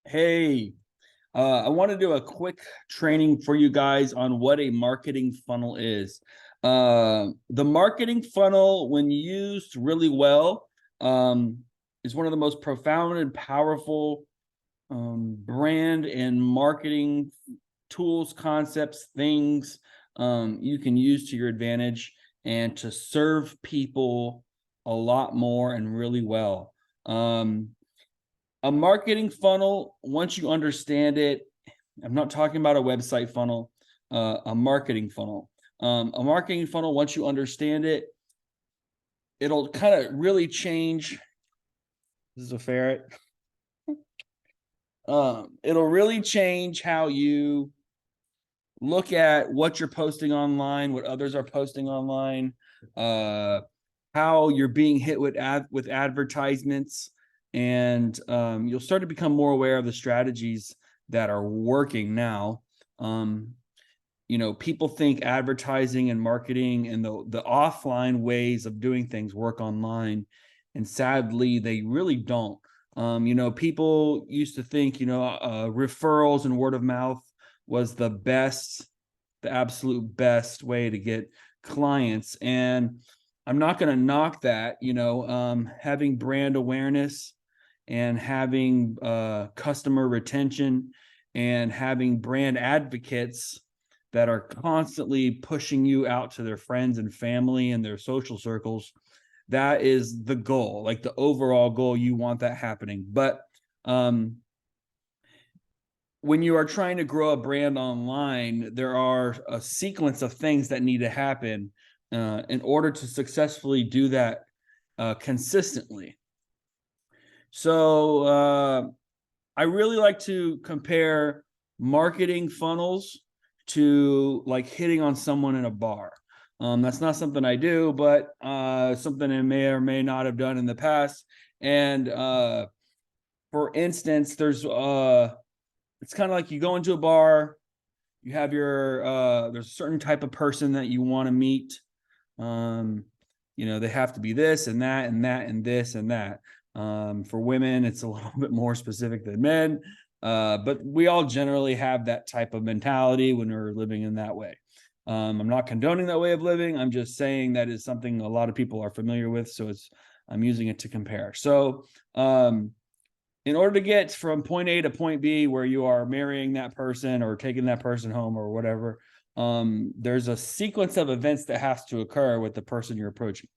Hey, I want to do a quick training for you guys on what a marketing funnel is. The marketing funnel, when used really well, is one of the most profound and powerful brand and marketing tools, concepts, things you can use to your advantage and to serve people a lot more and really well. A marketing funnel, once you understand it, I'm not talking about a website funnel, a marketing funnel. A marketing funnel, once you understand it, it'll kind of really change. This is a ferret. It'll really change how you look at what you're posting online, what others are posting online, how you're being hit with advertisements, and you'll start to become more aware of the strategies that are working now. People think advertising and marketing and the offline ways of doing things work online, and sadly, they really don't. People used to think, referrals and word of mouth was the absolute best way to get clients. And I'm not going to knock that. Having brand awareness and having customer retention and having brand advocates that are constantly pushing you out to their friends and family and their social circles, that is the goal, like the overall goal. You want that happening. But when you are trying to grow a brand online, there are a sequence of things that need to happen in order to successfully do that consistently. So I really like to compare marketing funnels to like hitting on someone in a bar. That's not something I do, but something I may or may not have done in the past. And for instance, there's it's kind of like you go into a bar, you have there's a certain type of person that you want to meet. They have to be this and that and that and this and that. For women, it's a little bit more specific than men, but we all generally have that type of mentality when we're living in that way. I'm not condoning that way of living. I'm just saying that is something a lot of people are familiar with. So I'm using it to compare. So in order to get from point A to point B, where you are marrying that person or taking that person home or whatever, there's a sequence of events that has to occur with the person you're approaching.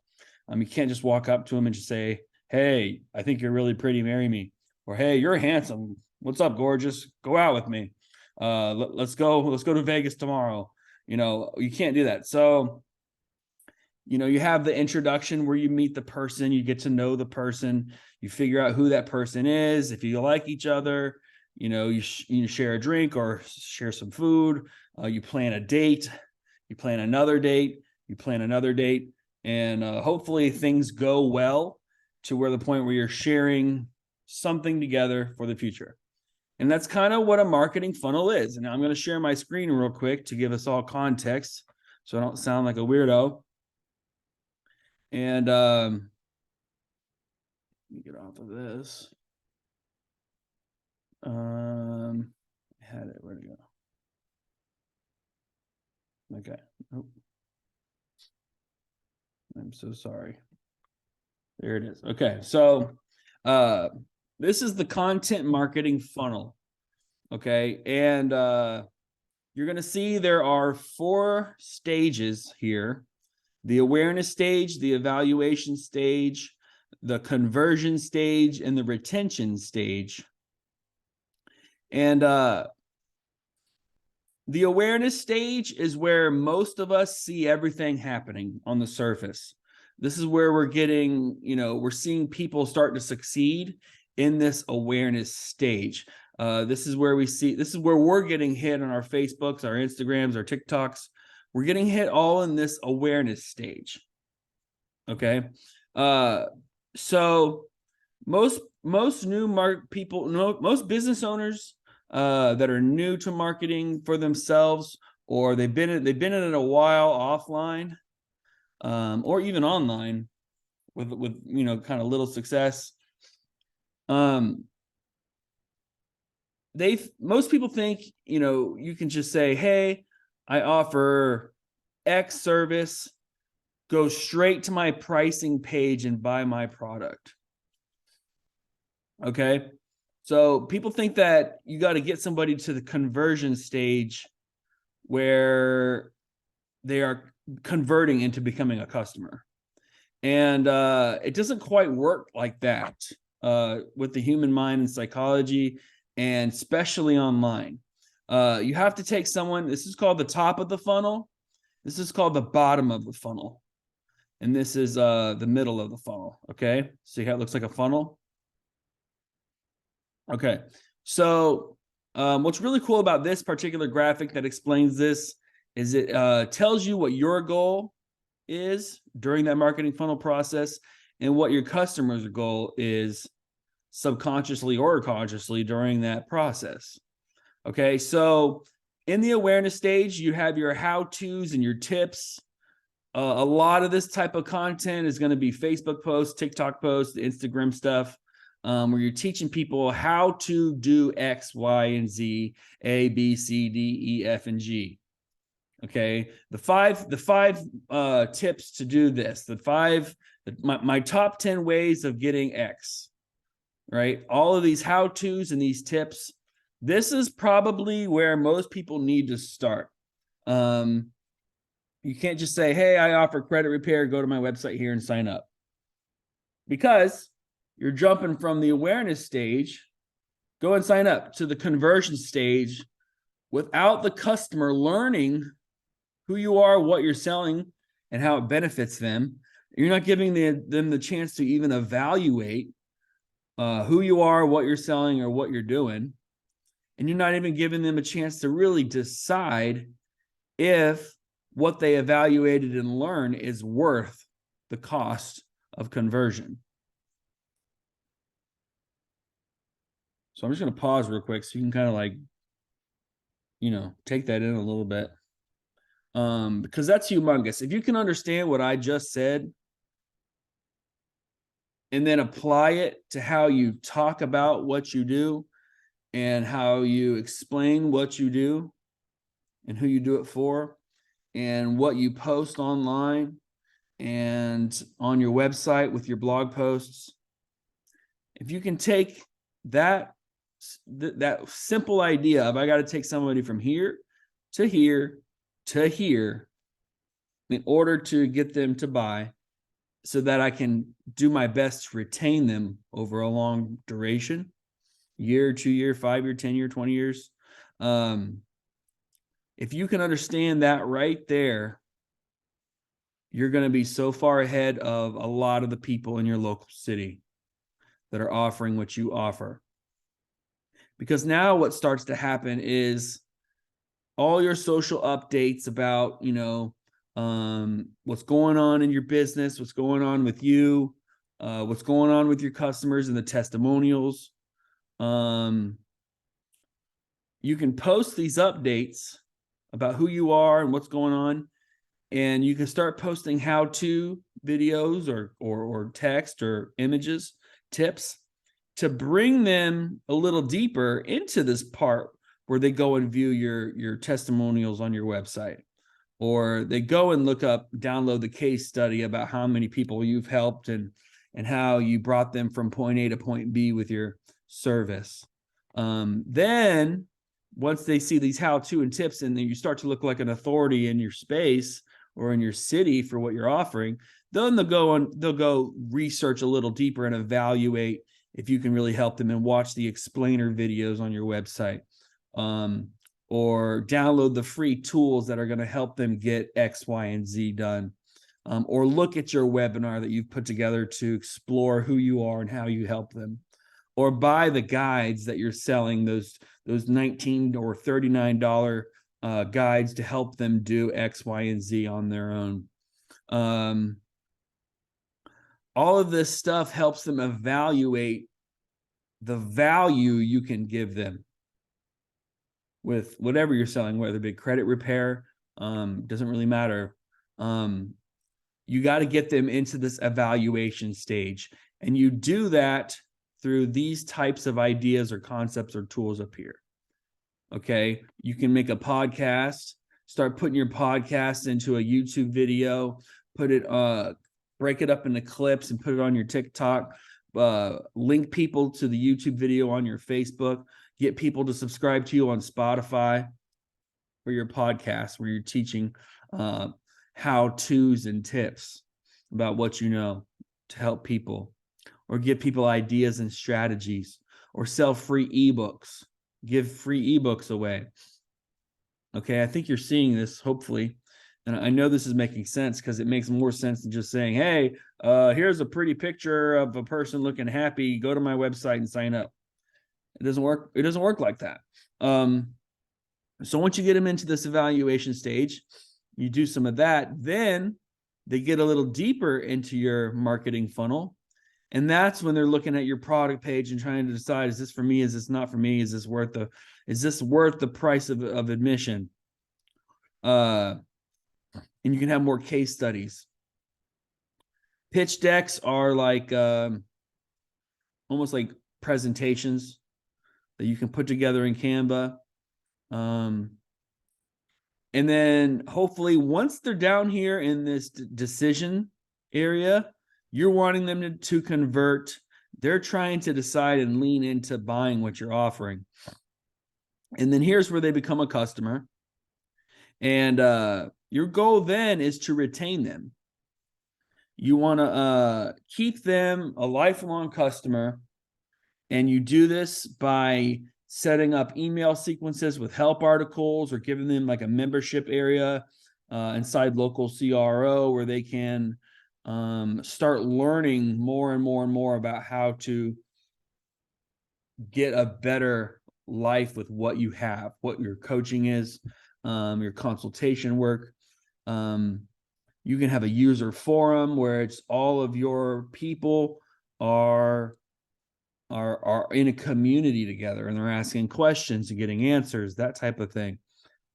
You can't just walk up to them and just say, "Hey, I think you're really pretty, marry me," or "Hey, you're handsome, what's up, gorgeous, go out with me, let's go to Vegas tomorrow." You can't do that. So you have the introduction where you meet the person, you get to know the person, you figure out who that person is. If you like each other, you share a drink or share some food, you plan a date, you plan another date, you plan another date, and hopefully things go well to where the point where you're sharing something together for the future. And that's kind of what a marketing funnel is. And I'm going to share my screen real quick to give us all context so I don't sound like a weirdo. And let me get off of this. I had it. Where'd it go? Okay. Oh. I'm so sorry. There it is. Okay. So this is the content marketing funnel. Okay. And you're going to see there are 4 stages here: the awareness stage, the evaluation stage, the conversion stage, and the retention stage. And the awareness stage is where most of us see everything happening on the surface. This is where we're getting, we're seeing people start to succeed in this awareness stage. This is where we're getting hit on our Facebooks, our Instagrams, our TikToks. We're getting hit all in this awareness stage. Okay. So most business owners that are new to marketing for themselves, or they've been in it a while offline, or even online with kind of little success. most people think, you can just say, hey, I offer X service, go straight to my pricing page and buy my product. Okay. So people think that you got to get somebody to the conversion stage where they are converting into becoming a customer. And it doesn't quite work like that with the human mind and psychology, and especially online. You have to take someone, this is called the top of the funnel. This is called the bottom of the funnel. And this is the middle of the funnel. Okay. See how it looks like a funnel? Okay. So what's really cool about this particular graphic that explains this is it tells you what your goal is during that marketing funnel process and what your customer's goal is subconsciously or consciously during that process. Okay, so in the awareness stage, you have your how-tos and your tips. A lot of this type of content is going to be Facebook posts, TikTok posts, Instagram stuff, where you're teaching people how to do X, Y, and Z, A, B, C, D, E, F, and G. Okay, the five tips to do this. My top 10 ways of getting X. Right, all of these how-tos and these tips. This is probably where most people need to start. You can't just say, hey, I offer credit repair, go to my website here and sign up. Because you're jumping from the awareness stage, go and sign up, to the conversion stage without the customer learning who you are, what you're selling, and how it benefits them. You're not giving them the chance to even evaluate who you are, what you're selling, or what you're doing. And you're not even giving them a chance to really decide if what they evaluated and learn is worth the cost of conversion. So I'm just going to pause real quick so you can kind of like, take that in a little bit. Because that's humongous. If you can understand what I just said and then apply it to how you talk about what you do and how you explain what you do and who you do it for and what you post online and on your website with your blog posts. If you can take that simple idea of I got to take somebody from here to here to here in order to get them to buy so that I can do my best to retain them over a long duration, year, 2 year, 5 year, 10 year, 20 years. If you can understand that right there, you're going to be so far ahead of a lot of the people in your local city that are offering what you offer. Because now what starts to happen is all your social updates about, what's going on in your business, what's going on with you, what's going on with your customers and the testimonials. You can post these updates about who you are and what's going on, and you can start posting how-to videos or text or images, tips, to bring them a little deeper into this part where they go and view your testimonials on your website, or they go and download the case study about how many people you've helped and how you brought them from point A to point B with your service. Then once they see these how-to and tips, and then you start to look like an authority in your space or in your city for what you're offering, then they'll go research a little deeper and evaluate if you can really help them and watch the explainer videos on your website, or download the free tools that are going to help them get X, Y, and Z done, or look at your webinar that you've put together to explore who you are and how you help them, or buy the guides that you're selling, those $19 or $39 guides to help them do X, Y, and Z on their own. All of this stuff helps them evaluate the value you can give them with whatever you're selling, whether it be credit repair, doesn't really matter. You got to get them into this evaluation stage. And you do that through these types of ideas or concepts or tools up here. Okay. You can make a podcast, start putting your podcast into a YouTube video, break it up into clips and put it on your TikTok, link people to the YouTube video on your Facebook, get people to subscribe to you on Spotify for your podcast where you're teaching how-tos and tips about what you know to help people, or give people ideas and strategies, or sell free ebooks, give free ebooks away. Okay, I think you're seeing this, hopefully. And I know this is making sense because it makes more sense than just saying, hey, here's a pretty picture of a person looking happy. Go to my website and sign up. It doesn't work. It doesn't work like that. So once you get them into this evaluation stage, you do some of that, then they get a little deeper into your marketing funnel. And that's when they're looking at your product page and trying to decide, is this for me? Is this not for me? Is this worth the price of admission? And you can have more case studies. Pitch decks are like almost like presentations that you can put together in Canva. And then hopefully once they're down here in this decision area, you're wanting them to convert. They're trying to decide and lean into buying what you're offering. And then here's where they become a customer. And your goal then is to retain them. You want to keep them a lifelong customer. And you do this by setting up email sequences with help articles, or giving them like a membership area inside local CRO where they can start learning more and more and more about how to get a better life with what you have, what your coaching is, your consultation work. You can have a user forum where it's all of your people are in a community together and they're asking questions and getting answers, that type of thing.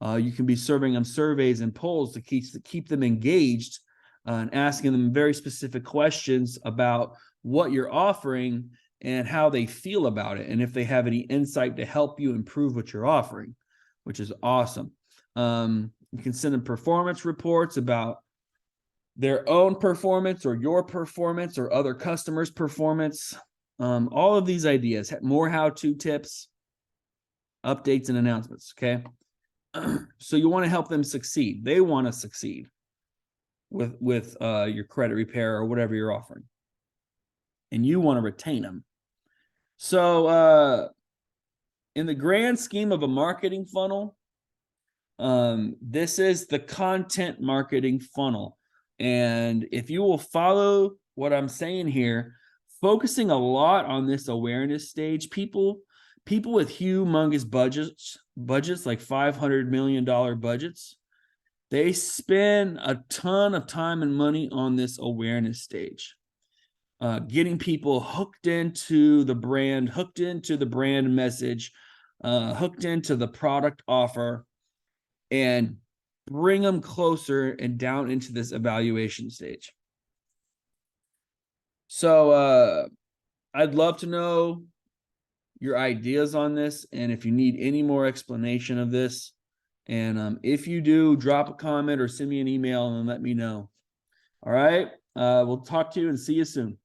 You can be serving them surveys and polls to keep them engaged and asking them very specific questions about what you're offering and how they feel about it, and if they have any insight to help you improve what you're offering, which is awesome. You can send them performance reports about their own performance or your performance or other customers' performance. All of these ideas, more how-to tips, updates, and announcements, okay? So you want to help them succeed. They want to succeed with your credit repair or whatever you're offering. And you want to retain them. So in the grand scheme of a marketing funnel, this is the content marketing funnel. And if you will follow what I'm saying here, focusing a lot on this awareness stage, people with humongous budgets like $500 million budgets, they spend a ton of time and money on this awareness stage, getting people hooked into the brand message, hooked into the product offer, and bring them closer and down into this evaluation stage. So I'd love to know your ideas on this, and if you need any more explanation of this. And if you do, drop a comment or send me an email and let me know. All right. We'll talk to you and see you soon.